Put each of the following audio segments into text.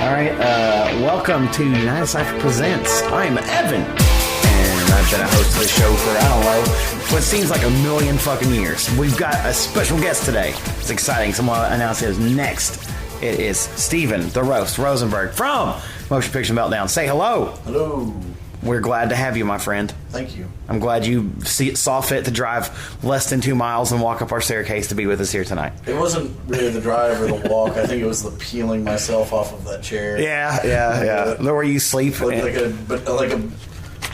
All right, welcome to Unitedcypher Presents. I'm Evan, and I've been a host of the show for, I don't know, what seems like a million fucking years. We've got a special guest today. It's exciting. Someone announced his next. It is Steven, the Roast, Rosenberg from Motion Picture Meltdown. Say hello. Hello. We're glad to have you, my friend. Thank you. I'm glad you saw fit to drive less than 2 miles and walk up our staircase to be with us here tonight. It wasn't really the drive or the walk. I think it was the peeling myself off of that chair. Yeah. Where you sleep. Like a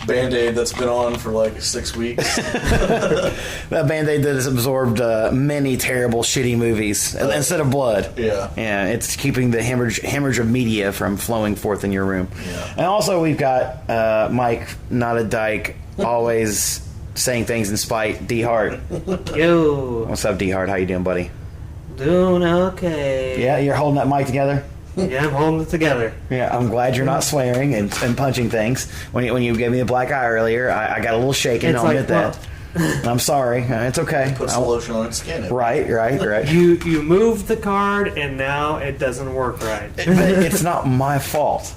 Band-Aid that's been on for like 6 weeks. That Band-Aid that has absorbed many terrible, shitty movies instead of blood. Yeah. Yeah, it's keeping the hemorrhage of media from flowing forth in your room. Yeah. And also we've got Mike, not a dyke, always saying things in spite, D Hart. Yo. What's up, D Hart? How you doing, buddy? Doing okay. Yeah, you're holding that mic together? Yeah, I'm holding it together. Yeah, I'm glad you're not swearing and punching things. When you gave me the black eye earlier, I got a little shaken. I'll admit that. I'm sorry. It's okay. Put some lotion on it, skin it. Right. You moved the card, and now it doesn't work right. But it's not my fault.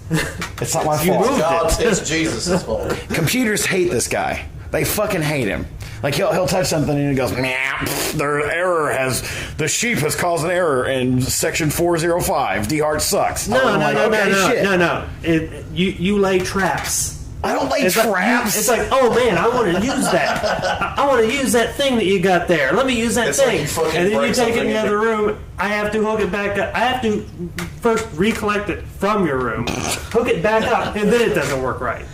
It's not my fault. It's Jesus' fault. Computers hate this guy. They fucking hate him. Like he'll touch something and he goes, the sheep has caused an error in section 405. D Hart sucks. No. You lay traps. I don't lay traps. It's like, oh man, I want to use that. I want to use that thing that you got there. Let me use that thing. Like and then you take it in the other room. I have to hook it back up. I have to first recollect it from your room, hook it back up, and then it doesn't work right.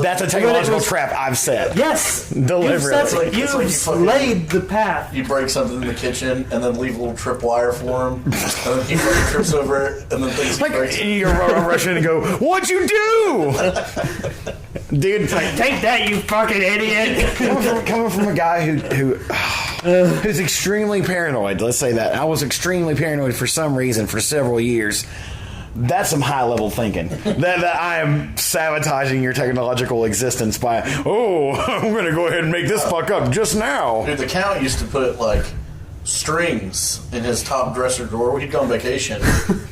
That's a technological trap I've set. Yes. Deliberately. You've laid the path. You break something in the kitchen and then leave a little tripwire for him. And then he fucking trips over it and then thinks he breaks it. You're rushing in and go, what'd you do? Dude, It's like, take that, you fucking idiot. coming from a guy who's extremely paranoid, let's say that. I was extremely paranoid for some reason for several years. That's some high-level thinking. that I am sabotaging your technological existence by, I'm going to go ahead and make this fuck up just now. Dude, the Count used to put, like, strings in his top dresser drawer. He'd go on vacation,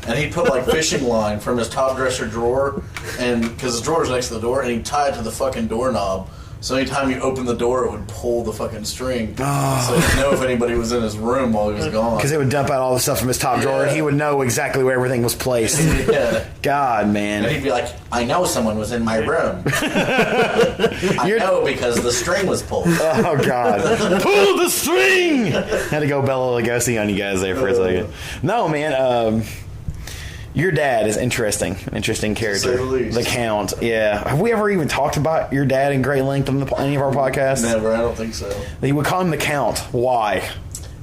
and he'd put, like, fishing line from his top dresser drawer, and because his drawer's next to the door, and he'd tie it to the fucking doorknob. So anytime you open the door, it would pull the fucking string. So he'd know if anybody was in his room while he was gone. Because it would dump out all the stuff from his top drawer, and he would know exactly where everything was placed. Yeah. God, man. And he'd be like, I know someone was in my room. I know because the string was pulled. Oh, God. Pull the string! Had to go Bela Lugosi on you guys there for a second. No, man, your dad is interesting character. To say the least. The Count, yeah. Have we ever even talked about your dad in great length on any of our podcasts? Never, I don't think so. They would call him the Count. Why?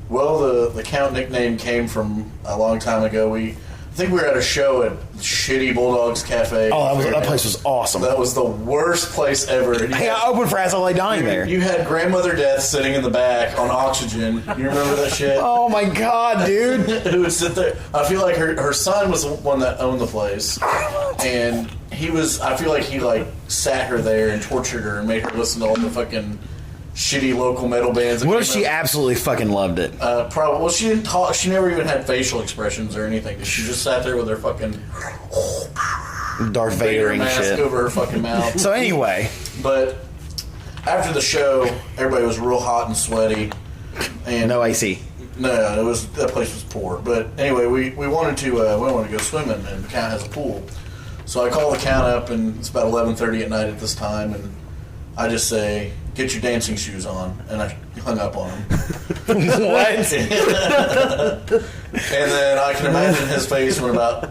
Well, the Count nickname came from a long time ago. I think we were at a show at Shitty Bulldogs Cafe. Oh, that place was awesome. That was the worst place ever. Hey, I opened for As I Lay Dying there. You had Grandmother Death sitting in the back on oxygen. You remember that shit? Oh, my God, dude. Who would sit there. I feel like her son was the one that owned the place. And I feel like he, like, sat her there and tortured her and made her listen to all the fucking shitty local metal bands. What if she absolutely fucking loved it? Probably. Well, she didn't talk. She never even had facial expressions or anything. She just sat there with her fucking Darth Vadering mask shit over her fucking mouth. So anyway, but after the show, everybody was real hot and sweaty, and no AC. No, that place was poor. But anyway, we wanted to go swimming, and the Count has a pool. So I call the Count up, and it's about 11:30 at night at this time, and I just say, "Get your dancing shoes on," and I hung up on him. What? And then I can imagine his face when about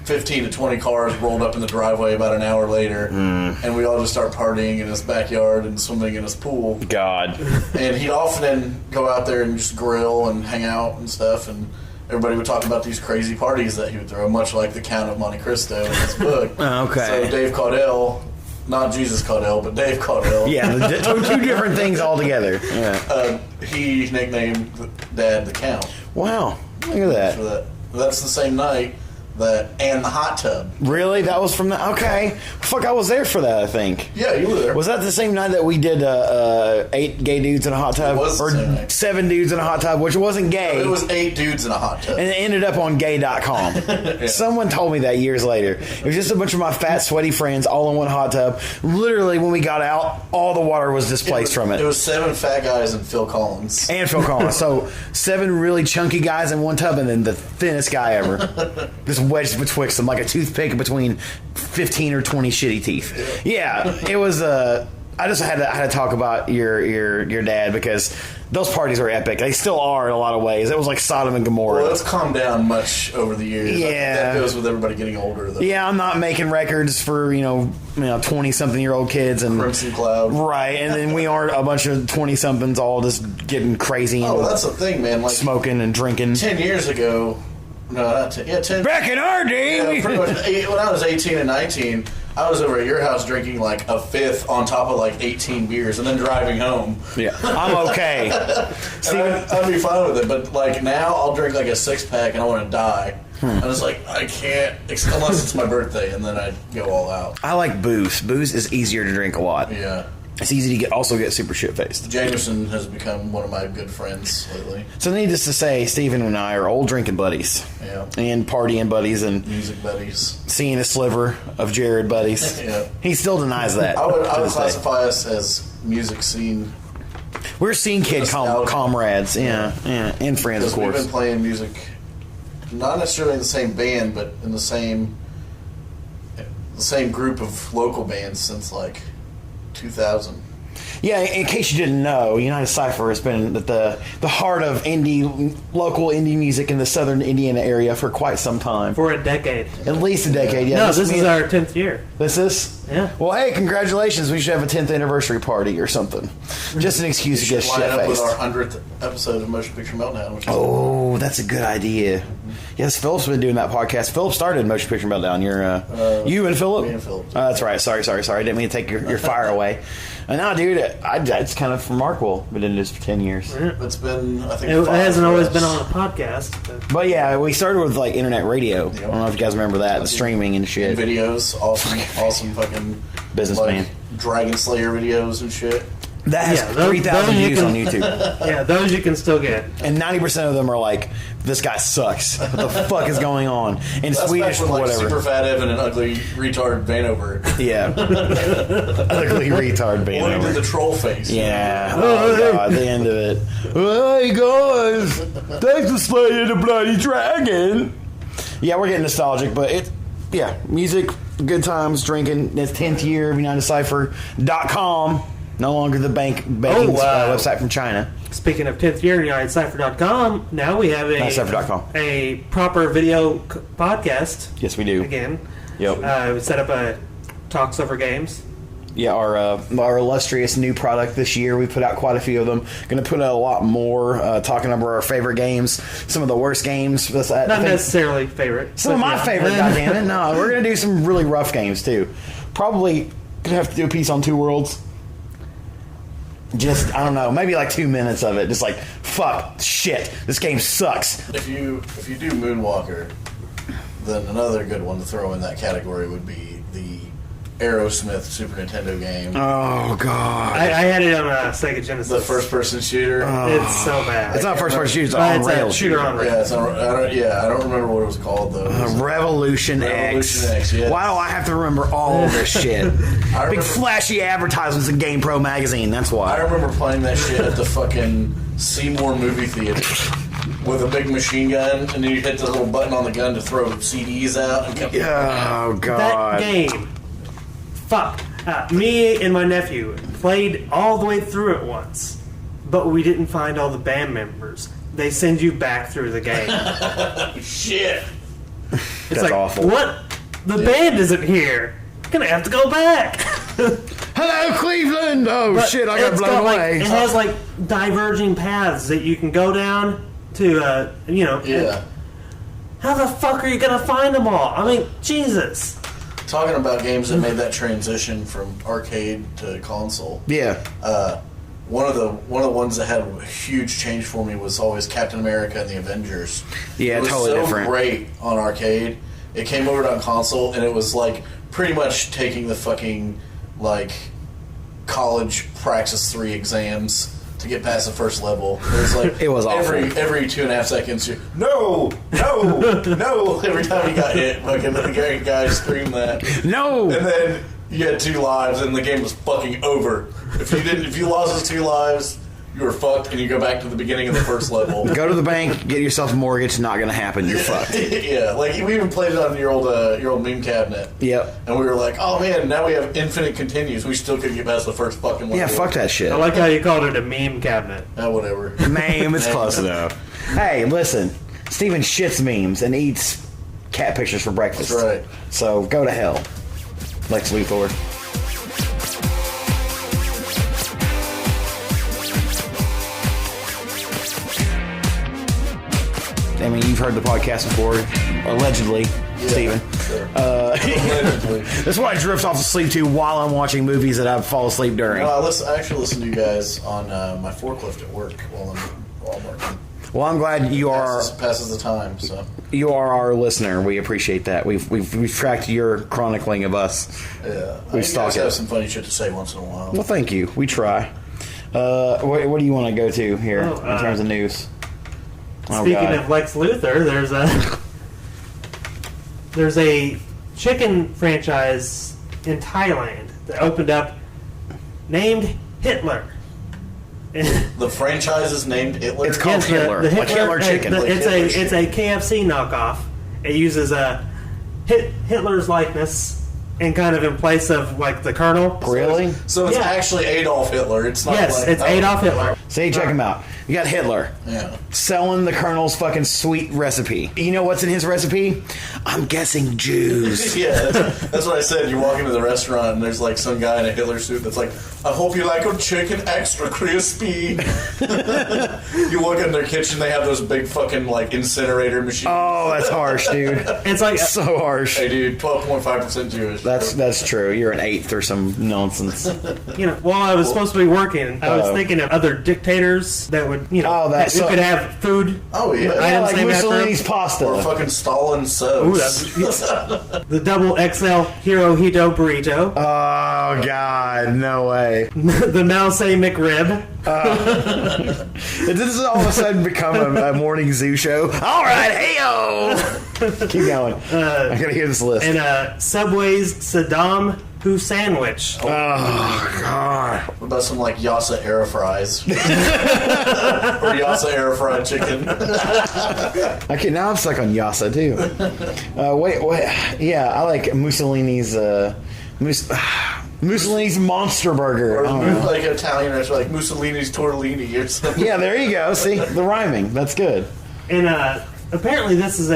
15 to 20 cars rolled up in the driveway about an hour later, and we all just start partying in his backyard and swimming in his pool. God. And he'd often go out there and just grill and hang out and stuff, and everybody would talk about these crazy parties that he would throw, much like the Count of Monte Cristo in his book. Okay. So Dave Caudell, not Jesus Caudell, but Dave Caudell. Yeah, two different things altogether. Yeah. He nicknamed Dad the Count. Wow, look at that. For that. That's the same night and the hot tub. Really? That was from the... Okay. Fuck, I was there for that, I think. Yeah, you were there. Was that the same night that we did 8 gay dudes in a hot tub? It was the same night. 7 dudes in a hot tub, which wasn't gay. It was 8 dudes in a hot tub. And it ended up on gay.com. Yeah. Someone told me that years later. It was just a bunch of my fat, sweaty friends all in one hot tub. Literally, when we got out, all the water was displaced from it. It was 7 fat guys and Phil Collins. And Phil Collins. So 7 really chunky guys in one tub, and then the thinnest guy ever. Just wedged betwixt them like a toothpick between 15 or 20 shitty teeth. Yeah, it was... I just had to talk about your dad because those parties are epic. They still are in a lot of ways. It was like Sodom and Gomorrah. Well, it's calmed down much over the years. Yeah, that goes with everybody getting older. Though. Yeah, I'm not making records for 20-something-year-old kids and Crimson Cloud, right? And then we aren't a bunch of 20-somethings all just getting crazy. Oh, and that's the thing, man. Like smoking and drinking. 10 years ago. No, not 10. Yeah, 10. Back in our day. Yeah, pretty much. When I was 18 and 19, I was over at your house drinking like a fifth on top of like 18 beers and then driving home. Yeah, I'm okay. I'd be fine with it, but like now I'll drink like a 6-pack and I want to die. And it's like, I can't, unless it's my birthday, and then I go all out. I like booze. Booze is easier to drink a lot. Yeah. It's easy to also get super shit-faced. Jameson has become one of my good friends lately. So needless to say, Steven and I are old drinking buddies. Yeah. And partying buddies and... music buddies. Seeing a sliver of Jared buddies. Yeah. He still denies that. I would classify us as music scene. We're scene kid comrades. Yeah. And friends, of course. We've been playing music, not necessarily in the same band, but in the same group of local bands since like 2000. Yeah, in case you didn't know, Unitedcypher has been at the heart of local indie music in the southern Indiana area for quite some time. For a decade. At least a decade, yeah. No, this is our 10th year. This is? Yeah. Well, hey, congratulations. We should have a 10th anniversary party or something. Just an excuse to get line up with shit-faced. our 100th episode of Motion Picture Meltdown. Which is that's a good idea. Yes, Philip's been doing that podcast. Philip started Motion Picture Meltdown. You and Philip? Me and Philip. That's right. Sorry. I didn't mean to take your fire away. No, dude, it's kind of remarkable. Been doing this for 10 years. It's been, I think, it hasn't always been on a podcast. But yeah, we started with like internet radio. Yep. I don't know if you guys remember that, the streaming and shit. And videos, awesome fucking businessman. Like, Dragon Slayer videos and shit. That has 3,000 views on YouTube. Yeah, those you can still get. And 90% of them are like, this guy sucks. What the fuck is going on? In Swedish or whatever. Super Fat Evan and Ugly Retard Vanover. Yeah. Ugly Retard Vanover. One did the troll face. Yeah. Oh, God. The end of it. Hey, guys. Thanks for slaying the bloody dragon. Yeah, we're getting nostalgic, but music, good times, drinking. It's 10th year of Unitedcypher.com. No longer the banking website from China. Speaking of 10th year, Unitedcypher.com, now we have a proper video podcast. Yes, we do. Again. Yep. We set up a Talks Over Games. Yeah, our illustrious new product this year. We put out quite a few of them. Going to put out a lot more, talking about our favorite games, some of the worst games. Not necessarily favorite. Some of my favorite, goddammit. No, we're going to do some really rough games, too. Probably going to have to do a piece on Two Worlds. Just, I don't know, maybe like 2 minutes of it. Just like, fuck, shit, this game sucks. If you do Moonwalker, then another good one to throw in that category would be the Aerosmith Super Nintendo game. Oh, God. I had it on Sega Genesis. The first-person shooter. It's so bad. It's not first-person shooter, it's on rails. Shooter on rails. I don't remember what it was called, though. Revolution X. Yes. Why do I have to remember all of this shit? Big flashy advertisements in GamePro magazine, that's why. I remember playing that shit at the fucking Seymour movie theater with a big machine gun, and then you hit the little button on the gun to throw CDs out. Oh, God. That game. Fuck. Me and my nephew played all the way through it once, but we didn't find all the band members. They send you back through the game. Shit. It's like, awful. What? The band isn't here. I'm gonna have to go back. Hello, Cleveland! Oh, shit, I got blown away. It has, like, diverging paths that you can go down to, Yeah. How the fuck are you gonna find them all? I mean, Jesus. Talking about games that made that transition from arcade to console. Yeah. One of the ones that had a huge change for me was always Captain America and the Avengers. Yeah, it was totally so different. Great on arcade, it came over on console, and it was like pretty much taking the fucking like college Praxis 3 exams to get past the first level. It was like It was awful. every 2.5 seconds. No. Every time you got hit, fucking the guy screamed that. No. And then you had 2 lives, and the game was fucking over. If you lost those 2 lives, you were fucked, and you go back to the beginning of the first level. Go to the bank, get yourself a mortgage. Not going to happen. You're fucked. Yeah, like we even played it on your old meme cabinet. Yep. And we were like, oh man, now we have infinite continues. We still couldn't get past the first fucking level. Yeah, fuck that shit. I like how you called it a meme cabinet. Whatever. Meme, it's close enough. Hey, listen. Steven shits memes and eats cat pictures for breakfast. That's right. So go to hell, Lex Luthor. I mean, you've heard the podcast before, allegedly, Steven. Sure. Allegedly. That's what I drift off to sleep to while I'm watching movies that I fall asleep during. No, I actually listen to you guys on my forklift at work while I'm working. Well, I'm glad you are. Passes the time. So You are our listener. We appreciate that. We've tracked your chronicling of us. yeah, We've you stalked guys it. have some funny shit to say once in a while. Well, thank you. We try. What do you want to go to here Oh, in terms of news? Oh, Speaking God. of Lex Luthor, there's a chicken franchise in Thailand that opened up named Hitler. The franchise is named Hitler. It's called Hitler, like Hitler chicken. Like it's Hitler a chicken. KFC knockoff. It uses Hitler's likeness and kind of in place of like the Colonel. Really? So it's Yeah. actually Adolf Hitler. It's not Yes, like, it's Adolf Hitler. See, check him out. You got Hitler Yeah. selling the Colonel's fucking sweet recipe. You know what's in his recipe? I'm guessing Jews. Yeah, that's what I said. You walk into the restaurant and there's like some guy in a Hitler suit that's like, I hope you like your chicken extra crispy. You look in their kitchen, they have those big fucking like incinerator machines. Oh, that's harsh, dude. It's like So harsh. Hey dude, 12.5% Jewish. That's true. You're an eighth or some nonsense. while I was supposed to be working, I was thinking of other dictators that would who could have food. Oh yeah. Yeah, Items like named after Mussolini's him. Or pasta. fucking Stalin Ooh, soaps. the double XL Hirohito burrito, Oh God, no way. the Mao Se McRib. Did this all of a sudden become a morning zoo show? All right, hey-o! Keep going. I gotta hear this list. And Subway's Saddam Sandwich. Oh, God. What about some like Yasa air fries? Or Yasa air fried chicken? Okay, now I'm stuck on Yasa, too. Wait. Yeah, I like Mussolini's, Mussolini's Monster Burger. Or I don't know. like Italian restaurant, like Mussolini's tortellini or something. Yeah, there you go. See, the rhyming. That's good. And apparently this is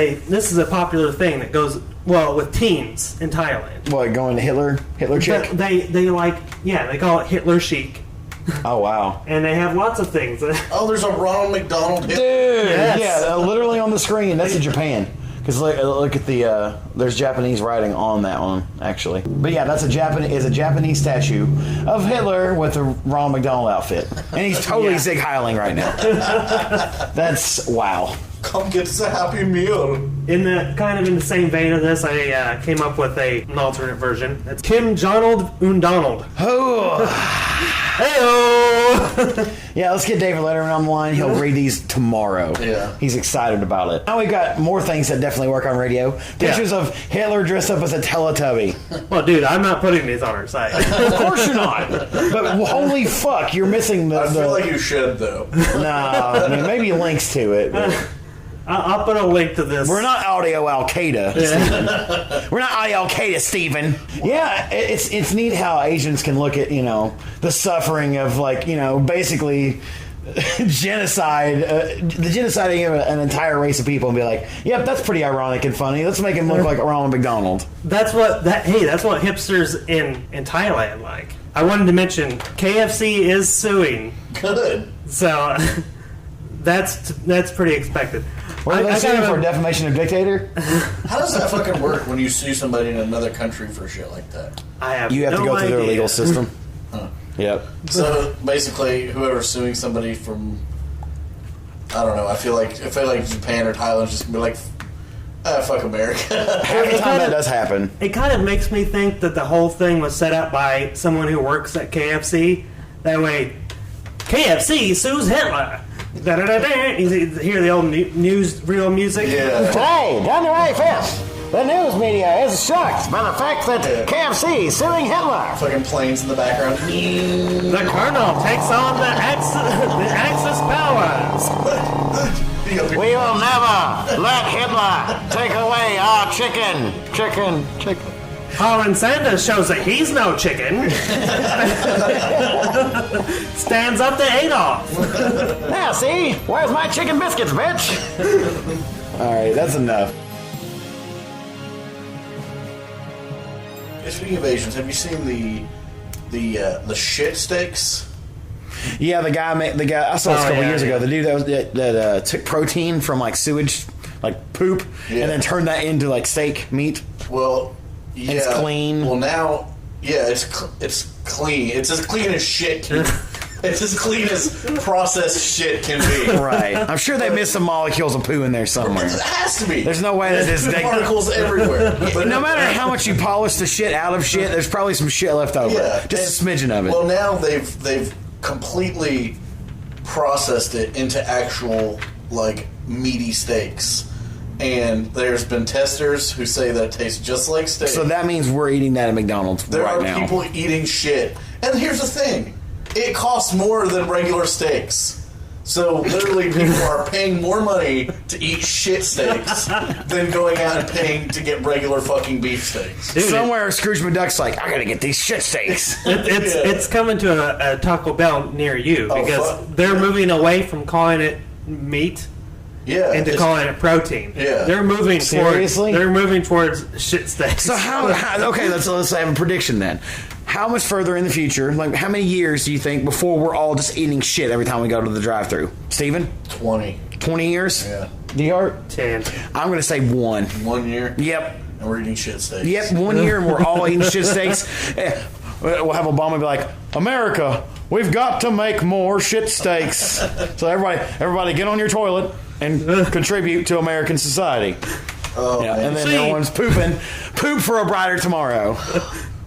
a popular thing that goes well with teens in Thailand. What, going to Hitler chick? But they call it Hitler chic, Oh, wow. and they have lots of things. Oh, there's a Ronald McDonald hit. Dude, Yes. yeah, literally on the screen. That's in Japan. Because look at the there's Japanese writing on that one actually. But yeah, that's a Japanese statue of Hitler with a Ronald McDonald outfit, and he's totally Yeah. Zig Heiling right now. That's wow. Come get us a Happy Meal. In the same vein of this, I came up with an alternate version. It's Kim Jonald Donald. Oh, Heyo! yeah. Let's get David Letterman on the line. He'll read these tomorrow. Yeah. He's excited about it. Now we've got more things that definitely work on radio. Pictures of Hitler dressed up as a Teletubby. Well, dude, I'm not putting these on our site. Of course you're not. But holy fuck, you're missing the. I feel like you should though. No, I mean, maybe links to it. But I'll put a link to this. we're not audio Al Qaeda. Stephen. We're not audio Al Qaeda, Stephen. Yeah, it's neat how Asians can look at the suffering of basically genocide, the genociding of an entire race of people, and be like, yep, that's pretty ironic and funny. Let's make him look like Ronald McDonald. That's what hipsters in Thailand like. I wanted to mention KFC is suing, Good. so that's pretty expected. What are they saying for defamation of dictator? How does that fucking work when you sue somebody in another country for shit like that? You have to go through their legal system. Huh. Yep. So basically, whoever's suing somebody from, I don't know. I feel like Japan or Thailand's just gonna be like, Fuck America. Half the time that does happen. It kind of makes me think that the whole thing was set up by someone who works at KFC. That way, KFC sues Hitler. Da-da-da-da. You hear the old newsreel music? Yeah. Hey, down the right fist. The news media is shocked by the fact that KFC is suing Hitler. Fucking planes in the background. The Colonel takes on the Axis powers. We will never let Hitler take away our chicken. Harlan Sanders shows that he's no chicken. Stands up to Adolf. Now, see? Where's my chicken biscuits, bitch? All right, that's enough. Speaking of Asians, have you seen the shit steaks? Yeah, the guy I saw this a couple years ago. The dude that took protein from like sewage, like poop, and then turned that into like steak meat. Well, yeah, it's clean. Well, now, yeah, it's clean. It's as clean as shit. It's as clean as processed shit can be. Right. I'm sure they missed some molecules of poo in there somewhere. It has to be. There's no way that this particles everywhere. But no matter how much you polish the shit out of shit, there's probably some shit left over. Yeah, just a smidgen of it. Well, now they've completely processed it into actual like meaty steaks. And there's been testers who say that it tastes just like steak. So that means we're eating that at McDonald's right now. There are people eating shit. And here's the thing. It costs more than regular steaks. So literally people are paying more money to eat shit steaks than going out and paying to get regular fucking beef steaks. Dude, somewhere Scrooge McDuck's like, I gotta get these shit steaks. It's coming to a Taco Bell near you because they're moving away from calling it meat into calling it protein. Yeah. They're moving Seriously? They're moving towards shit steaks. So how okay, let's have a prediction then. How much further in the future, like how many years do you think before we're all just eating shit every time we go to the drive-thru? Steven? 20. 20 years? Yeah. DR? 10. I'm going to say 1. 1 year? Yep. And we're eating shit steaks. Yep, 1 year and we're all eating shit steaks. We'll have Obama be like, America, we've got to make more shit steaks. So everybody get on your toilet and contribute to American society. Oh, and then everyone's poop for a brighter tomorrow.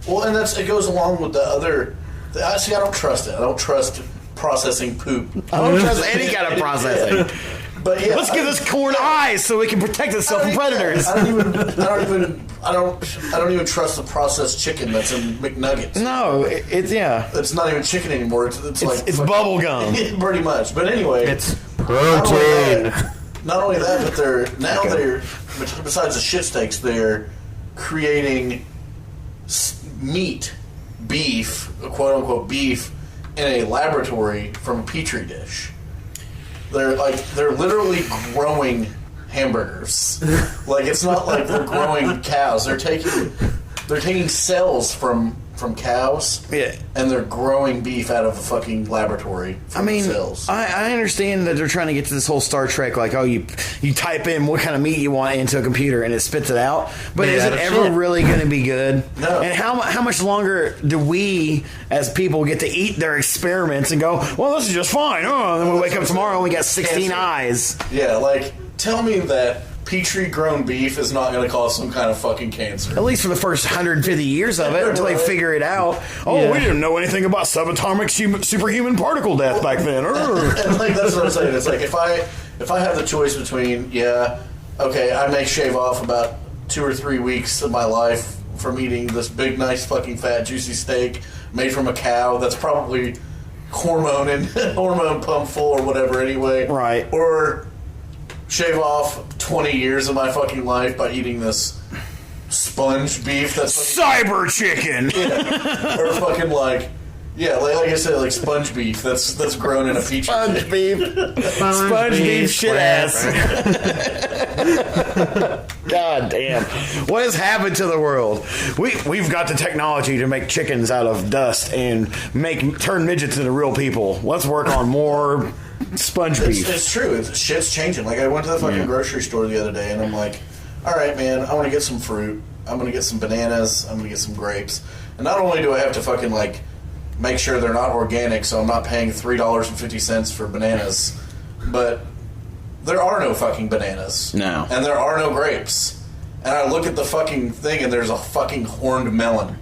Well, and it goes along with the other. I don't trust it. I don't trust processing poop. I don't trust any kind of processing. But yeah, let's give this corn eyes so it can protect itself from predators. I don't even trust the processed chicken that's in McNuggets. No, it's not even chicken anymore. It's bubble gum, pretty much. But anyway, it's protein. Not only that, but they're besides the shit steaks, they're creating meat, beef, quote unquote beef, in a laboratory from a petri dish. They're literally growing hamburgers. Like it's not like they're growing cows. They're taking cells from cows. Yeah. And they're growing beef out of a fucking laboratory from cells. I understand that they're trying to get to this whole Star Trek, like, oh, you type in what kind of meat you want into a computer and it spits it out. But is it ever really going to be good? No. And how much longer do we, as people, get to eat their experiments and go, well, this is just fine. Oh, and then we wake up tomorrow and we got 16 eyes. Yeah, like, tell me that Petri-grown beef is not going to cause some kind of fucking cancer. At least for the first 150 years of it, until they figure it out. Oh, we didn't know anything about subatomic superhuman particle death back then. And like that's what I'm saying. It's like if I have the choice between I may shave off about 2 or 3 weeks of my life from eating this big, nice, fucking fat, juicy steak made from a cow that's probably hormone pumped full or whatever anyway. Right. Or shave off 20 years of my fucking life by eating this sponge beef that's cyber chicken. Yeah. Or fucking like I said, like sponge beef that's grown in a petri sponge beef. Sponge beef shit ass. God damn. What has happened to the world? We've got the technology to make chickens out of dust and turn midgets into real people. Let's work on more sponge beef. It's true. Shit's changing. Like I went to the fucking grocery store the other day and I'm like, all right, man, I want to get some fruit. I'm going to get some bananas. I'm going to get some grapes. And not only do I have to fucking like make sure they're not organic, so I'm not paying $3.50 for bananas, but there are no fucking bananas. No. And there are no grapes. And I look at the fucking thing and there's a fucking horned melon.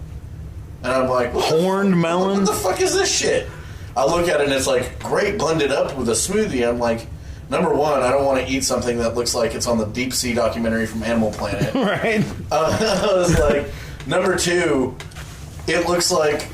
And I'm like, Horned melon? What the fuck is this shit? I look at it and it's like grape blended up with a smoothie. I'm like, number one, I don't want to eat something that looks like it's on the deep sea documentary from Animal Planet. Right. I was like, number two, it looks like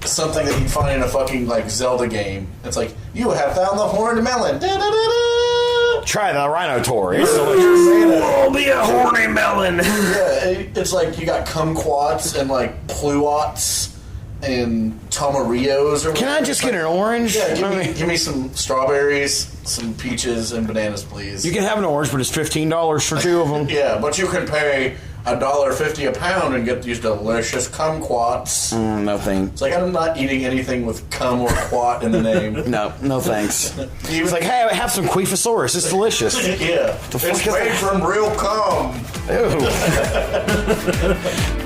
something that you'd find in a fucking like Zelda game. It's like, you have found the horned melon. Da-da-da-da. Try the Rhino Tour. It's We'll be a horny melon. Yeah, it's like you got kumquats and like pluots and tomarios. Or Can I just get an orange? Yeah, give me some strawberries, some peaches, and bananas, please. You can have an orange, but it's $15 for two of them. Yeah, but you can pay $1.50 a pound and get these delicious kumquats. No thanks. It's like, I'm not eating anything with cum or quat in the name. No thanks. It's like, hey, have some Queefosaurus. It's delicious. Yeah. The fuck It's is made that? from real cum. Ew.